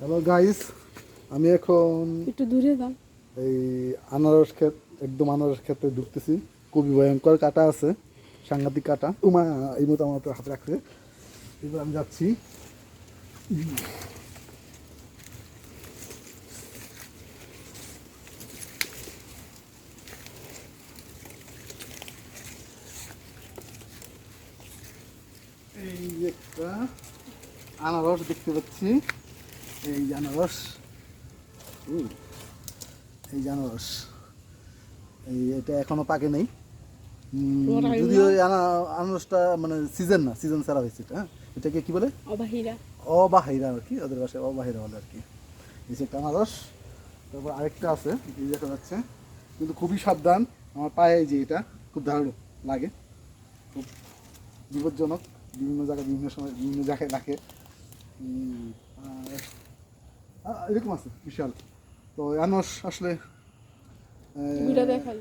Hello guys, আমি এখন একটু দূরে যান। এই আনারস ক্ষেত, একদম আনারস ক্ষেতে ঢুকতেছি। খুবই ভয়ঙ্কর কাটা আছে, সাংঘাতিক কাটা। উমা এই মতো আমার হাতে রাখছে। এবার আমি যাচ্ছি। এই একটা আনারস দেখতে পাচ্ছি। এই আনারস, এই আনারস, এটা এখনো পাকে নাই। যদিও এই আনারসটা মানে সিজন না, সিজন ছাড়া হয়েছে এটা। হ্যাঁ, এটাকে কি বলে? অবাহিরা। অবাহিরা আর কি, ওদের বাসায় অবাহিরা বলে আর কি। এই যে একটা আনারস, তারপর আরেকটা আছে, এই দেখা যাচ্ছে। কিন্তু খুবই সাবধান, আমার পায়ে এই যে এটা খুব ধারালো লাগে, খুব বিপজ্জনক। বিভিন্ন জায়গায় বিভিন্ন সময় বিভিন্ন জায়গায় রাখে। এরকম আছে বিশাল। তো আনারস আসলে দুইটা দেখাই।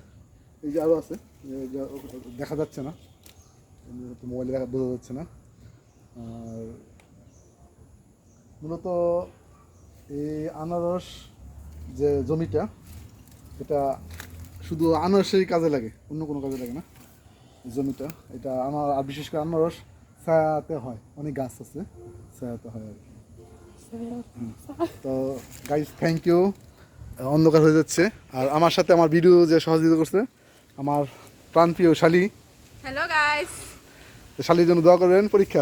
এই যে আরও আছে, দেখা যাচ্ছে না, মোবাইলে দেখা বোঝা যাচ্ছে না। আর মূলত এই আনারস যে জমিটা, এটা শুধু আনারসেরই কাজে লাগে, অন্য কোনো কাজে লাগে না এই জমিটা। এটা আমার, আর বিশেষ করে আনারস ছায়াতে হয়, অনেক গাছ আছে ছায়াতে হয় আর কি। তো গাইজ থ্যাংক ইউ। অন্ধকার হয়ে যাচ্ছে, আর আমার সাথে আমার ভিডিও যে সহযোগিতা করছে আমার প্রাণপ্রিয় শালি। Hello guys. শালির জন্য দোয়া করবেন, পরীক্ষা